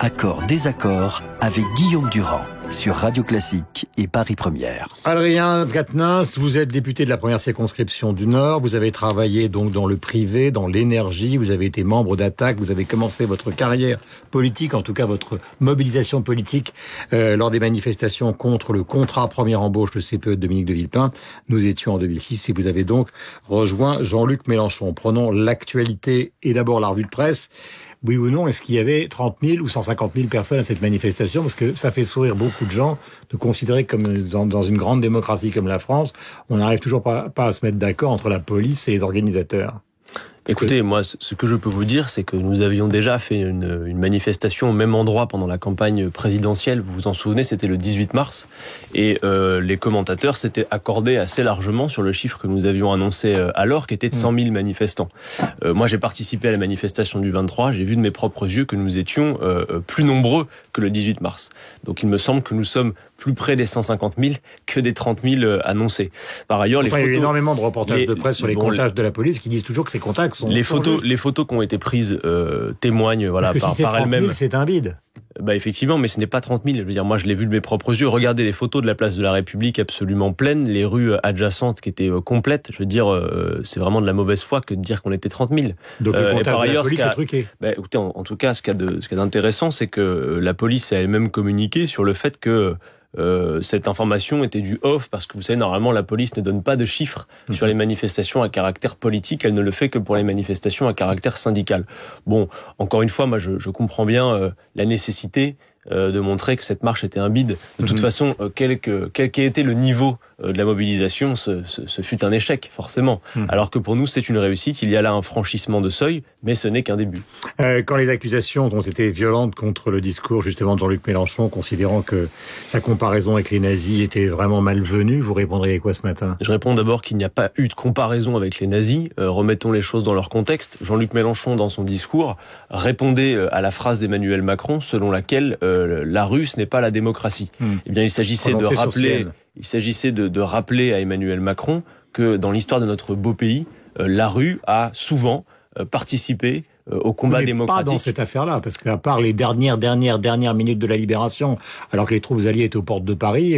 Accord, désaccord avec Guillaume Durand sur Radio Classique et Paris Première. Adrien Quatennens, vous êtes député de la première circonscription du Nord. Vous avez travaillé donc dans le privé, dans l'énergie. Vous avez été membre d'Attaque. Vous avez commencé votre carrière politique, en tout cas votre mobilisation politique lors des manifestations contre le contrat première embauche de CPE de Dominique de Villepin. Nous étions en 2006 et vous avez donc rejoint Jean-Luc Mélenchon. Prenons l'actualité et d'abord la revue de presse. Oui ou non, est-ce qu'il y avait 30 000 ou 150 000 personnes à cette manifestation? Parce que ça fait sourire beaucoup de gens de considérer comme dans une grande démocratie comme la France, on n'arrive toujours pas à se mettre d'accord entre la police et les organisateurs. Écoutez, moi, ce que je peux vous dire, c'est que nous avions déjà fait une manifestation au même endroit pendant la campagne présidentielle. Vous vous en souvenez, c'était le 18 mars. Et les commentateurs s'étaient accordés assez largement sur le chiffre que nous avions annoncé alors, qui était de 100 000 manifestants. Moi, j'ai participé à la manifestation du 23. J'ai vu de mes propres yeux que nous étions plus nombreux que le 18 mars. Donc, il me semble que nous sommes plus près des 150 000 que des 30 000 annoncés. Par ailleurs, les photos... Il y a eu énormément de reportages de presse sur les comptages de la police qui disent toujours que ces contacts sont... Les photos qui ont été prises témoignent par elles-mêmes. Parce que si c'est 30 000, c'est un bide. Bah effectivement, mais ce n'est pas 30 000. Je veux dire, moi, je l'ai vu de mes propres yeux. Regardez les photos de la place de la République absolument pleine, les rues adjacentes qui étaient complètes. Je veux dire, c'est vraiment de la mauvaise foi que de dire qu'on était 30 000. Donc le comptage de la police est truqué. Bah, écoutez, en tout cas, ce qu'il y a d'intéressant, c'est que la police a elle-même communiqué sur le fait que cette information était du off, parce que vous savez, normalement la police ne donne pas de chiffres sur les manifestations à caractère politique, elle ne le fait que pour les manifestations à caractère syndical. Bon, encore une fois, moi je comprends bien la nécessité de montrer que cette marche était un bide. De toute façon, quel qu'ait été le niveau de la mobilisation, ce fut un échec, forcément. Alors que pour nous, c'est une réussite. Il y a là un franchissement de seuil, mais ce n'est qu'un début. Quand les accusations ont été violentes contre le discours, justement, de Jean-Luc Mélenchon, considérant que sa comparaison avec les nazis était vraiment malvenue, vous répondriez quoi ce matin? Je réponds d'abord qu'il n'y a pas eu de comparaison avec les nazis. Remettons les choses dans leur contexte. Jean-Luc Mélenchon, dans son discours, répondait à la phrase d'Emmanuel Macron, selon laquelle la rue, ce n'est pas la démocratie. Eh bien, il s'agissait de rappeler à Emmanuel Macron que dans l'histoire de notre beau pays, la rue a souvent participé au combat démocratique. Pas dans cette affaire-là, parce qu'à part les dernières minutes de la Libération, alors que les troupes alliées étaient aux portes de Paris,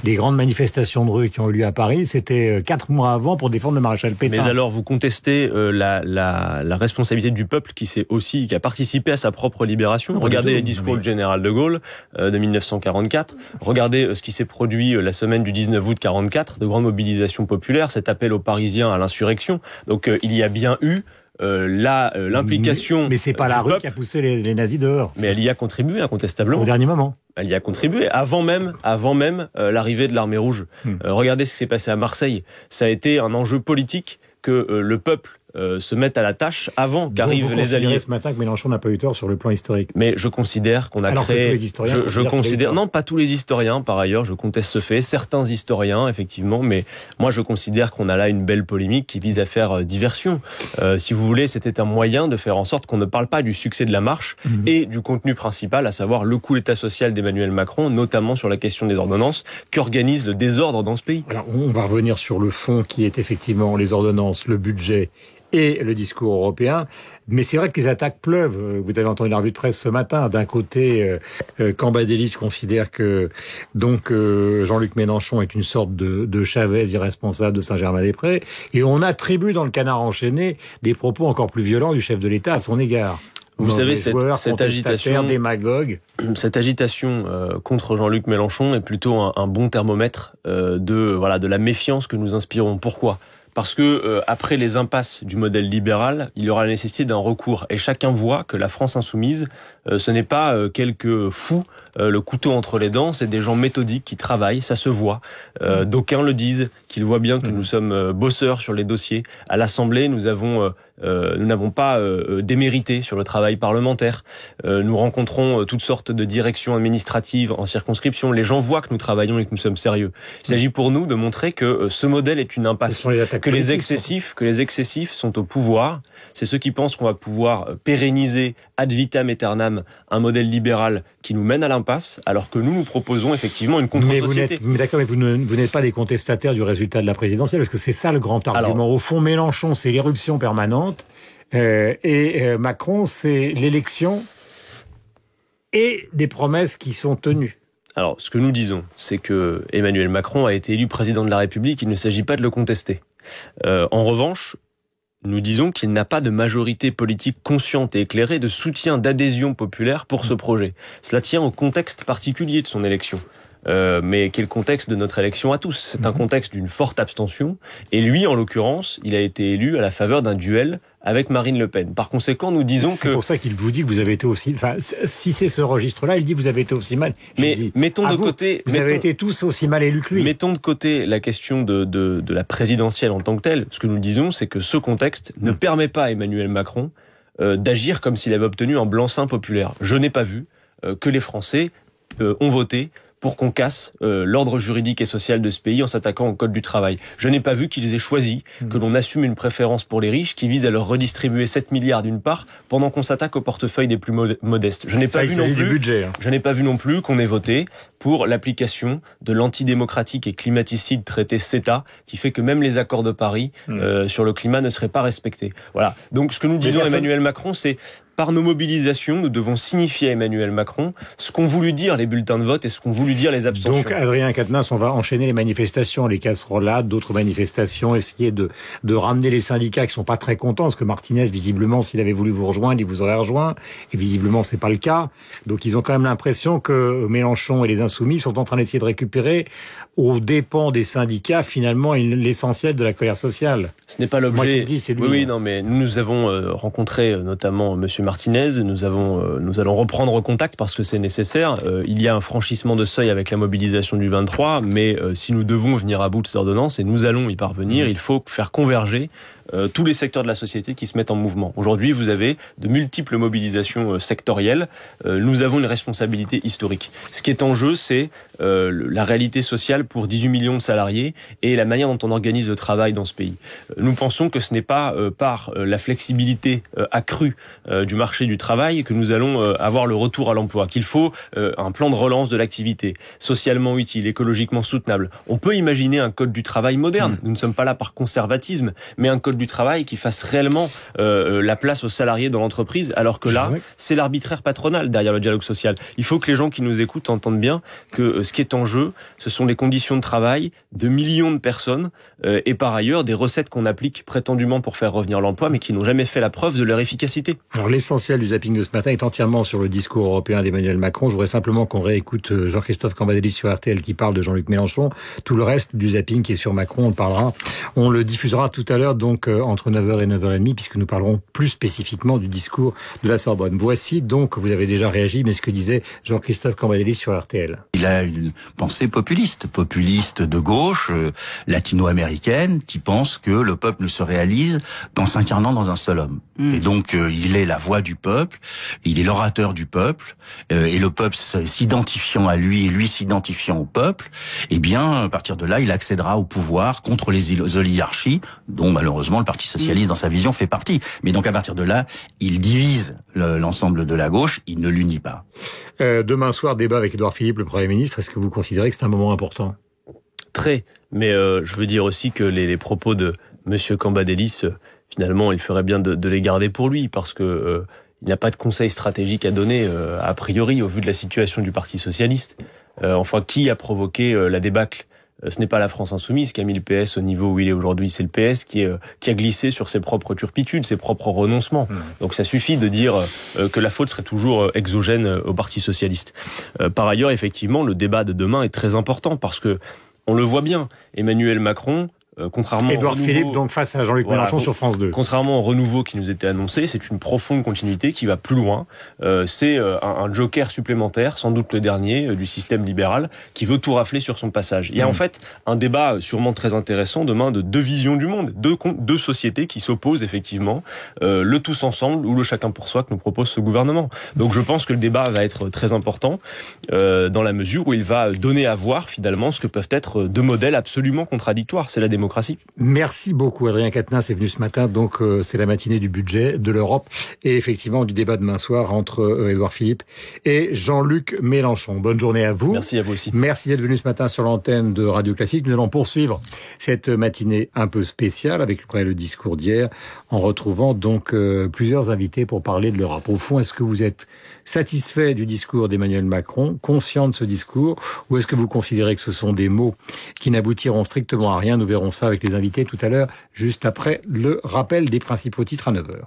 les grandes manifestations de rue qui ont eu lieu à Paris, c'était 4 mois avant pour défendre le maréchal Pétain. Mais alors, vous contestez la responsabilité du peuple qui a participé à sa propre libération. Regardez les discours du général de Gaulle de 1944. Regardez ce qui s'est produit la semaine du 19 août 44, de grandes mobilisations populaires, cet appel aux Parisiens à l'insurrection. Donc, il y a bien eu l'implication. Mais c'est pas la rue qui a poussé les nazis dehors. Mais elle y a contribué incontestablement. Au dernier moment. Elle y a contribué avant même l'arrivée de l'armée rouge. Regardez ce qui s'est passé à Marseille. Ça a été un enjeu politique que le peuple se mettent à la tâche avant qu'arrivent les alliés. Ce matin que Mélenchon n'a pas eu tort sur le plan historique. Mais je considère qu'on a créé... Que tous les historiens non, pas tous les historiens, par ailleurs, je conteste ce fait. Certains historiens, effectivement, mais moi je considère qu'on a là une belle polémique qui vise à faire diversion. Si vous voulez, c'était un moyen de faire en sorte qu'on ne parle pas du succès de la marche et du contenu principal, à savoir le coup d'état social d'Emmanuel Macron, notamment sur la question des ordonnances, qui organise le désordre dans ce pays. Alors, on va revenir sur le fond qui est effectivement les ordonnances, le budget et le discours européen. Mais c'est vrai que les attaques pleuvent. Vous avez entendu la revue de presse ce matin. D'un côté, Cambadélis considère que Jean-Luc Mélenchon est une sorte de Chavez irresponsable de Saint-Germain-des-Prés. Et on attribue dans le Canard enchaîné des propos encore plus violents du chef de l'État à son égard. Vous savez, cette agitation démagogue. Cette agitation contre Jean-Luc Mélenchon est plutôt un bon thermomètre de la méfiance que nous inspirons. Pourquoi ? Parce que après les impasses du modèle libéral, il y aura la nécessité d'un recours. Et chacun voit que la France insoumise, ce n'est pas quelques fous, le couteau entre les dents, c'est des gens méthodiques qui travaillent, ça se voit. D'aucuns le disent, qu'ils voient bien que nous sommes bosseurs sur les dossiers. À l'Assemblée, nous n'avons pas démérité sur le travail parlementaire. Nous rencontrons toutes sortes de directions administratives en circonscription. Les gens voient que nous travaillons et que nous sommes sérieux. Il s'agit pour nous de montrer que ce modèle est une impasse. Que les excessifs sont au pouvoir. C'est ceux qui pensent qu'on va pouvoir pérenniser ad vitam aeternam un modèle libéral qui nous mène à l'impasse, alors que nous proposons effectivement une contre-société. Mais vous n'êtes pas des contestataires du résultat de la présidentielle, parce que c'est ça le grand argument. Au fond, Mélenchon, c'est l'éruption permanente, et Macron, c'est l'élection et des promesses qui sont tenues. Alors, ce que nous disons, c'est que Emmanuel Macron a été élu président de la République, il ne s'agit pas de le contester. En revanche, nous disons qu'il n'a pas de majorité politique consciente et éclairée de soutien, d'adhésion populaire pour ce projet. Cela tient au contexte particulier de son élection. Mais qui est le contexte de notre élection à tous. C'est un contexte d'une forte abstention. Et lui, en l'occurrence, il a été élu à la faveur d'un duel avec Marine Le Pen. Par conséquent, nous disons que... C'est pour ça qu'il vous dit que vous avez été aussi... Enfin, si c'est ce registre-là, il dit que vous avez été aussi mal. Mais mettons de côté... Vous avez été tous aussi mal élus que lui. Mettons de côté la question de la présidentielle en tant que telle. Ce que nous disons, c'est que ce contexte ne permet pas à Emmanuel Macron d'agir comme s'il avait obtenu un blanc-seing populaire. Je n'ai pas vu que les Français ont voté pour qu'on casse l'ordre juridique et social de ce pays en s'attaquant au code du travail. Je n'ai pas vu qu'ils aient choisi que l'on assume une préférence pour les riches qui vise à leur redistribuer 7 milliards d'une part pendant qu'on s'attaque au portefeuille des plus modestes. Je n'ai pas vu non plus budget, hein. Je n'ai pas vu non plus qu'on ait voté pour l'application de l'antidémocratique et climaticide traité CETA qui fait que même les accords de Paris sur le climat ne seraient pas respectés. Voilà. Donc ce que nous disons Emmanuel Macron, c'est par nos mobilisations, nous devons signifier à Emmanuel Macron ce qu'ont voulu dire les bulletins de vote et ce qu'ont voulu dire les abstentions. Donc, Adrien Quatennens, on va enchaîner les manifestations, les casserolades, d'autres manifestations, essayer de ramener les syndicats qui sont pas très contents, parce que Martinez, visiblement, s'il avait voulu vous rejoindre, il vous aurait rejoint, et visiblement, c'est pas le cas. Donc, ils ont quand même l'impression que Mélenchon et les Insoumis sont en train d'essayer de récupérer, aux dépens des syndicats, finalement, l'essentiel de la colère sociale. Ce n'est pas l'objet. C'est moi qui le dis, c'est lui. Oui, non, mais nous avons rencontré notamment Monsieur Martinez. Nous allons reprendre contact parce que c'est nécessaire. Il y a un franchissement de seuil avec la mobilisation du 23, mais si nous devons venir à bout de cette ordonnance, et nous allons y parvenir, il faut faire converger tous les secteurs de la société qui se mettent en mouvement. Aujourd'hui, vous avez de multiples mobilisations sectorielles. Nous avons une responsabilité historique. Ce qui est en jeu, c'est la réalité sociale pour 18 millions de salariés et la manière dont on organise le travail dans ce pays. Nous pensons que ce n'est pas par la flexibilité accrue du marché du travail que nous allons avoir le retour à l'emploi, qu'il faut un plan de relance de l'activité, socialement utile, écologiquement soutenable. On peut imaginer un code du travail moderne. Nous ne sommes pas là par conservatisme, mais un code du travail qui fasse réellement la place aux salariés dans l'entreprise, alors que là, c'est l'arbitraire patronal derrière le dialogue social. Il faut que les gens qui nous écoutent entendent bien que ce qui est en jeu, ce sont les conditions de travail de millions de personnes et par ailleurs des recettes qu'on applique prétendument pour faire revenir l'emploi, mais qui n'ont jamais fait la preuve de leur efficacité. Alors l'essentiel du zapping de ce matin est entièrement sur le discours européen d'Emmanuel Macron. Je voudrais simplement qu'on réécoute Jean-Christophe Cambadélis sur RTL qui parle de Jean-Luc Mélenchon. Tout le reste du zapping qui est sur Macron, on le diffusera tout à l'heure, donc entre 9h et 9h30, puisque nous parlerons plus spécifiquement du discours de la Sorbonne. Voici donc, vous avez déjà réagi, mais ce que disait Jean-Christophe Cambadélis sur RTL. Il a une pensée populiste de gauche, latino-américaine, qui pense que le peuple ne se réalise qu'en s'incarnant dans un seul homme. Et donc, il est la voix du peuple, il est l'orateur du peuple, et le peuple s'identifiant à lui et lui s'identifiant au peuple, eh bien, à partir de là, il accédera au pouvoir contre les oligarchies, dont malheureusement le Parti socialiste dans sa vision fait partie. Mais donc à partir de là, il divise l'ensemble de la gauche, il ne l'unit pas. Demain soir, débat avec Édouard Philippe, le Premier ministre. Est-ce que vous considérez que c'est un moment important ? Très. Mais je veux dire aussi que les propos de Monsieur Cambadélis, finalement, il ferait bien de les garder pour lui, parce que il n'a pas de conseil stratégique à donner, a priori, au vu de la situation du Parti socialiste. Enfin, qui a provoqué la débâcle ? Ce n'est pas la France insoumise qui a mis le PS au niveau où il est aujourd'hui, c'est le PS qui a glissé sur ses propres turpitudes, ses propres renoncements. Donc ça suffit de dire que la faute serait toujours exogène au Parti socialiste. Par ailleurs, effectivement, le débat de demain est très important parce que on le voit bien, Emmanuel Macron, contrairement Édouard Philippe, donc face à Jean-Luc Mélenchon sur France 2. Contrairement au renouveau qui nous était annoncé, c'est une profonde continuité qui va plus loin. C'est un joker supplémentaire, sans doute le dernier, du système libéral, qui veut tout rafler sur son passage. Il y a en fait un débat sûrement très intéressant demain de deux visions du monde, deux sociétés qui s'opposent effectivement, le tous ensemble ou le chacun pour soi que nous propose ce gouvernement. Donc je pense que le débat va être très important dans la mesure où il va donner à voir finalement ce que peuvent être deux modèles absolument contradictoires. C'est la démocratie. Merci beaucoup Adrien Quatennens est venu ce matin, donc c'est la matinée du budget de l'Europe et effectivement du débat demain soir entre Édouard Philippe et Jean-Luc Mélenchon. Bonne journée à vous. Merci à vous aussi. Merci d'être venu ce matin sur l'antenne de Radio Classique. Nous allons poursuivre cette matinée un peu spéciale avec le discours d'hier en retrouvant donc plusieurs invités pour parler de l'Europe. Au fond, est-ce que vous êtes satisfait du discours d'Emmanuel Macron, conscient de ce discours, ou est-ce que vous considérez que ce sont des mots qui n'aboutiront strictement à rien? Nous verrons ça avec les invités tout à l'heure, juste après le rappel des principaux titres à 9h.